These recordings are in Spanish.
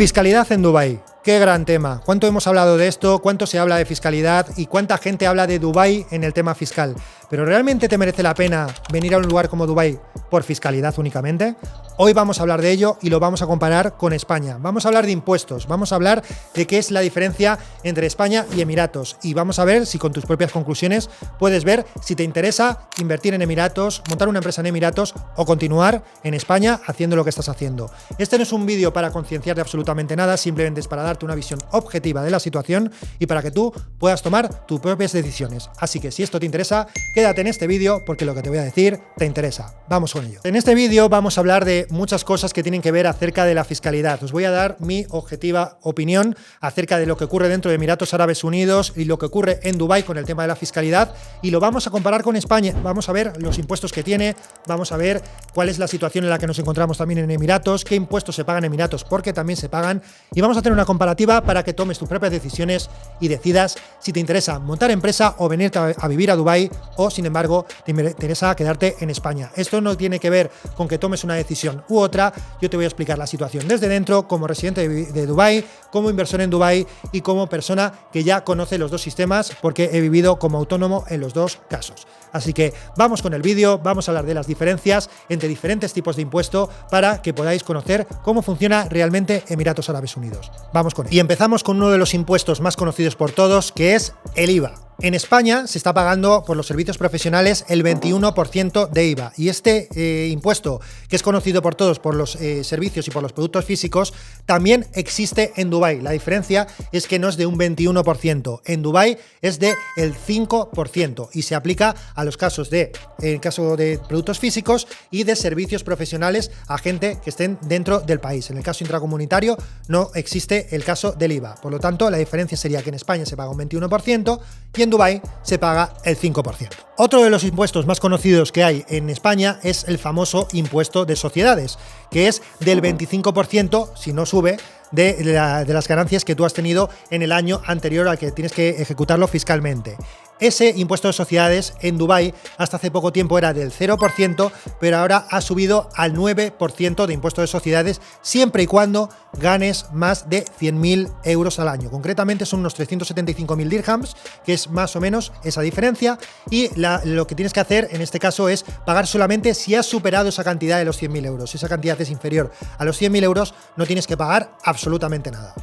Fiscalidad en Dubái. Qué gran tema. ¿Cuánto hemos hablado de esto? ¿Cuánto se habla de fiscalidad? ¿Y cuánta gente habla de Dubái en el tema fiscal? ¿Pero realmente te merece la pena venir a un lugar como Dubái por fiscalidad únicamente? Hoy vamos a hablar de ello y lo vamos a comparar con España. Vamos a hablar de impuestos, vamos a hablar de qué es la diferencia entre España y Emiratos y vamos a ver si con tus propias conclusiones puedes ver si te interesa invertir en Emiratos, montar una empresa en Emiratos o continuar en España haciendo lo que estás haciendo. Este no es un vídeo para concienciar de absolutamente nada, simplemente es para darte una visión objetiva de la situación y para que tú puedas tomar tus propias decisiones. Así que si esto te interesa, quédate en este vídeo porque lo que te voy a decir te interesa. Vamos con ello. En este vídeo vamos a hablar de muchas cosas que tienen que ver acerca de la fiscalidad. Os voy a dar mi objetiva opinión acerca de lo que ocurre dentro de Emiratos Árabes Unidos y lo que ocurre en Dubái con el tema de la fiscalidad y lo vamos a comparar con España. Vamos a ver los impuestos que tiene, vamos a ver cuál es la situación en la que nos encontramos también en Emiratos, qué impuestos se pagan en Emiratos, porque también se pagan, y vamos a hacer una comparativa para que tomes tus propias decisiones y decidas si te interesa montar empresa o venirte a vivir a Dubái o, sin embargo, te interesa quedarte en España. Esto no tiene que ver con que tomes una decisión u otra. Yo te voy a explicar la situación desde dentro, como residente de Dubái, como inversor en Dubái y como persona que ya conoce los dos sistemas porque he vivido como autónomo en los dos casos. Así que vamos con el vídeo, vamos a hablar de las diferencias entre diferentes tipos de impuesto para que podáis conocer cómo funciona realmente Emiratos Árabes Unidos. Vamos con ello. Y empezamos con uno de los impuestos más conocidos por todos, que es el IVA. En España se está pagando por los servicios profesionales el 21% de IVA y este impuesto, que es conocido por todos por los servicios y por los productos físicos, también existe en Dubái. La diferencia es que no es de un 21%, en Dubái es de el 5% y se aplica a los casos de, en caso de productos físicos y de servicios profesionales a gente que estén dentro del país. En el caso intracomunitario no existe el caso del IVA. Por lo tanto, la diferencia sería que en España se paga un 21% y en Dubái se paga el 5%. Otro de los impuestos más conocidos que hay en España es el famoso impuesto de sociedades, que es del 25%, si no sube, de las ganancias que tú has tenido en el año anterior al que tienes que ejecutarlo fiscalmente. Ese impuesto de sociedades en Dubái hasta hace poco tiempo era del 0%, pero ahora ha subido al 9% de impuesto de sociedades siempre y cuando ganes más de 100.000 euros al año. Concretamente son unos 375.000 dirhams, que es más o menos esa diferencia, y lo que tienes que hacer en este caso es pagar solamente si has superado esa cantidad de los 100.000 euros. Si esa cantidad es inferior a los 100.000 euros, no tienes que pagar absolutamente nada.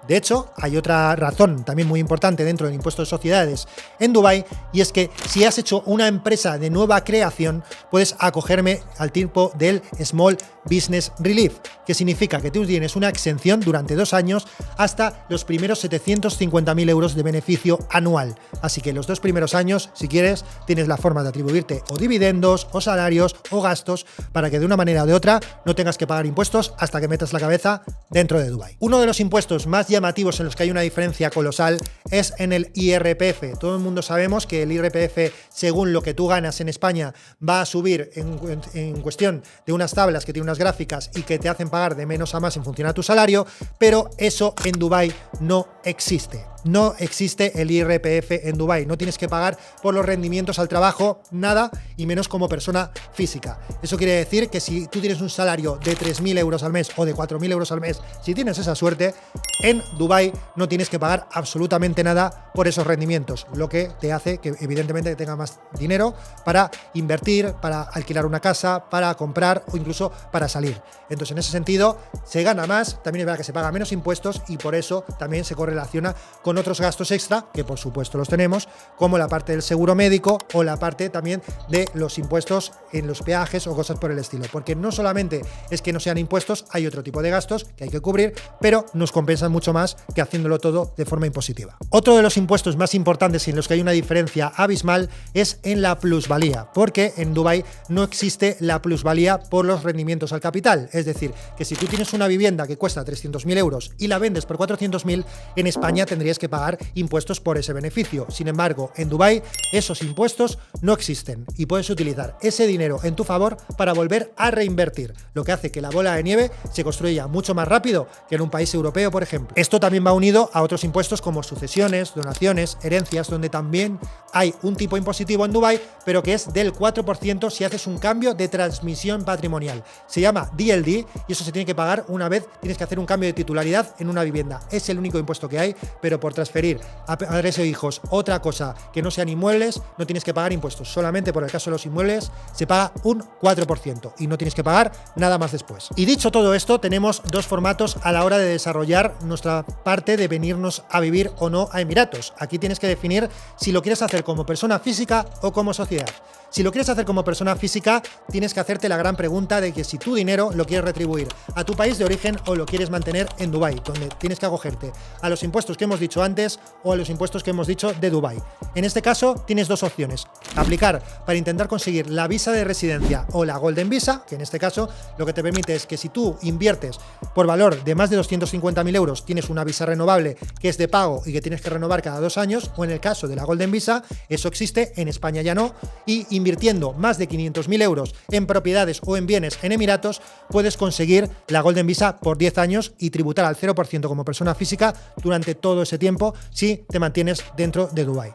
De hecho, hay otra razón también muy importante dentro del impuesto de sociedades en Dubái, y es que si has hecho una empresa de nueva creación, puedes acogerme al tipo del Small Business Relief, que significa que tú tienes una exención durante 2 años hasta los primeros 750.000 euros de beneficio anual. Así que los 2 primeros años, si quieres, tienes la forma de atribuirte o dividendos, o salarios, o gastos, para que de una manera o de otra no tengas que pagar impuestos hasta que metas la cabeza dentro de Dubái. Uno de los impuestos más llamativos en los que hay una diferencia colosal es en el IRPF. Todo el mundo sabemos que el IRPF, según lo que tú ganas en España, va a subir en cuestión de unas tablas que tienen unas gráficas y que te hacen pagar de menos a más en función a tu salario, pero eso en Dubái no existe. No existe el IRPF en Dubái. No tienes que pagar por los rendimientos al trabajo, nada, y menos como persona física. Eso quiere decir que si tú tienes un salario de 3.000 euros al mes o de 4.000 euros al mes, si tienes esa suerte, en Dubái no tienes que pagar absolutamente nada por esos rendimientos, lo que te hace que evidentemente tengas más dinero para invertir, para alquilar una casa, para comprar o incluso para salir. Entonces, en ese sentido, se gana más, también es verdad que se paga menos impuestos y por eso también se correlaciona con otros gastos extra, que por supuesto los tenemos, como la parte del seguro médico o la parte también de los impuestos en los peajes o cosas por el estilo. Porque no solamente es que no sean impuestos, hay otro tipo de gastos que hay que cubrir, pero nos compensan mucho más que haciéndolo todo de forma impositiva. Otro de los impuestos más importantes y en los que hay una diferencia abismal es en la plusvalía, porque en Dubái no existe la plusvalía por los rendimientos al capital. Es decir, que si tú tienes una vivienda que cuesta 300.000 euros y la vendes por 400.000, en España tendrías que pagar impuestos por ese beneficio. Sin embargo, en Dubái esos impuestos no existen y puedes utilizar ese dinero en tu favor para volver a reinvertir, lo que hace que la bola de nieve se construya mucho más rápido que en un país europeo, por ejemplo. Esto también va unido a otros impuestos como sucesiones, donaciones, herencias, donde también hay un tipo impositivo en Dubái, pero que es del 4% si haces un cambio de transmisión patrimonial. Se llama DLD y eso se tiene que pagar una vez tienes que hacer un cambio de titularidad en una vivienda. Es el único impuesto que hay, pero por transferir a padres e hijos otra cosa que no sean inmuebles, no tienes que pagar impuestos. Solamente por el caso de los inmuebles se paga un 4% y no tienes que pagar nada más después. Y dicho todo esto, tenemos dos formatos a la hora de desarrollar nuestra parte de venirnos a vivir o no a Emiratos. Aquí tienes que definir si lo quieres hacer como persona física o como sociedad. Si lo quieres hacer como persona física, tienes que hacerte la gran pregunta de que si tu dinero lo quieres retribuir a tu país de origen o lo quieres mantener en Dubái, donde tienes que acogerte a los impuestos que hemos dicho antes o a los impuestos que hemos dicho de Dubái. En este caso, tienes dos opciones. Aplicar para intentar conseguir la visa de residencia o la Golden Visa, que en este caso lo que te permite es que si tú inviertes por valor de más de 250.000 euros, tienes una visa renovable que es de pago y que tienes que renovar cada 2 años, o en el caso de la Golden Visa, eso existe, en España ya no, y invirtiendo más de 500.000 euros en propiedades o en bienes en Emiratos, puedes conseguir la Golden Visa por 10 años y tributar al 0% como persona física durante todo ese tiempo si te mantienes dentro de Dubái.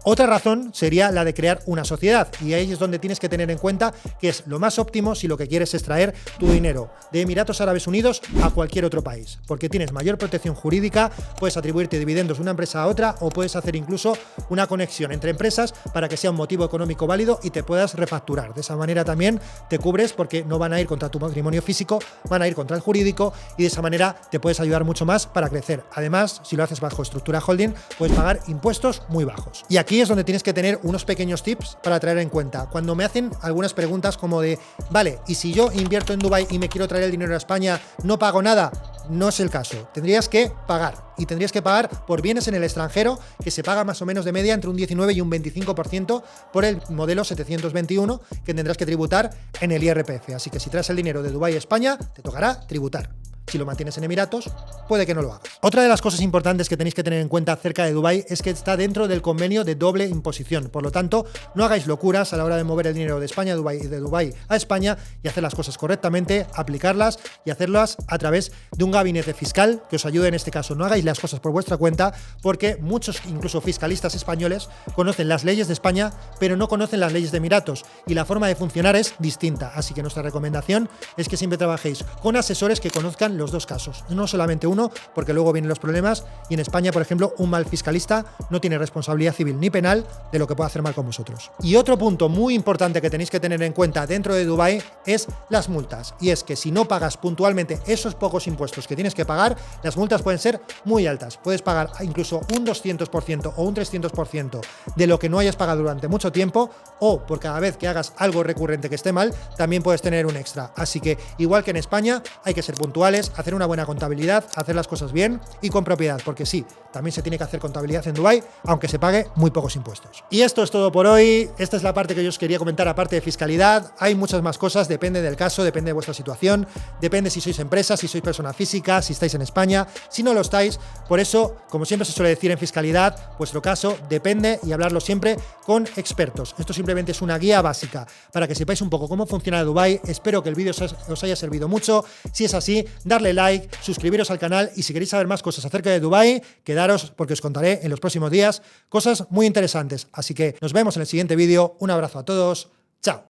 Otra razón sería la de crear una sociedad, y ahí es donde tienes que tener en cuenta que es lo más óptimo si lo que quieres es traer tu dinero de Emiratos Árabes Unidos a cualquier otro país, porque tienes mayor protección jurídica, puedes atribuirte dividendos de una empresa a otra o puedes hacer incluso una conexión entre empresas para que sea un motivo económico válido y te puedas refacturar. De esa manera también te cubres porque no van a ir contra tu patrimonio físico, van a ir contra el jurídico y de esa manera te puedes ayudar mucho más para crecer. Además, si lo haces bajo estructura holding, puedes pagar impuestos muy bajos. Y aquí es donde tienes que tener unos pequeños tips para traer en cuenta. Cuando me hacen algunas preguntas como de, vale, ¿y si yo invierto en Dubái y me quiero traer el dinero a España, no pago nada? No es el caso. Tendrías que pagar. Y tendrías que pagar por bienes en el extranjero, que se paga más o menos de media entre un 19 y un 25% por el modelo 721 que tendrás que tributar en el IRPF. Así que si traes el dinero de Dubái a España, te tocará tributar. Si lo mantienes en Emiratos, puede que no lo hagas. Otra de las cosas importantes que tenéis que tener en cuenta acerca de Dubái es que está dentro del convenio de doble imposición. Por lo tanto, no hagáis locuras a la hora de mover el dinero de España a Dubái y de Dubái a España y hacer las cosas correctamente, aplicarlas y hacerlas a través de un gabinete fiscal que os ayude en este caso. No hagáis las cosas por vuestra cuenta porque muchos, incluso fiscalistas españoles, conocen las leyes de España, pero no conocen las leyes de Emiratos y la forma de funcionar es distinta. Así que nuestra recomendación es que siempre trabajéis con asesores que conozcan los dos casos, no solamente uno, porque luego vienen los problemas y en España, por ejemplo, un mal fiscalista no tiene responsabilidad civil ni penal de lo que pueda hacer mal con vosotros. Y otro punto muy importante que tenéis que tener en cuenta dentro de Dubái es las multas, y es que si no pagas puntualmente esos pocos impuestos que tienes que pagar, las multas pueden ser muy altas. Puedes pagar incluso un 200% o un 300% de lo que no hayas pagado durante mucho tiempo, o por cada vez que hagas algo recurrente que esté mal, también puedes tener un extra. Así que, igual que en España, hay que ser puntuales, hacer una buena contabilidad, hacer las cosas bien y con propiedad, porque sí, también se tiene que hacer contabilidad en Dubái, aunque se pague muy pocos impuestos. Y esto es todo por hoy. Esta es la parte que yo os quería comentar, aparte de fiscalidad. Hay muchas más cosas, depende del caso, depende de vuestra situación, depende si sois empresa, si sois persona física, si estáis en España, si no lo estáis. Por eso, como siempre se suele decir en fiscalidad, vuestro caso depende y hablarlo siempre con expertos. Esto simplemente es una guía básica para que sepáis un poco cómo funciona Dubái. Espero que el vídeo os haya servido mucho. Si es así, darle like, suscribiros al canal y si queréis saber más cosas acerca de Dubái, quedaros porque os contaré en los próximos días cosas muy interesantes. Así que nos vemos en el siguiente vídeo. Un abrazo a todos. Chao.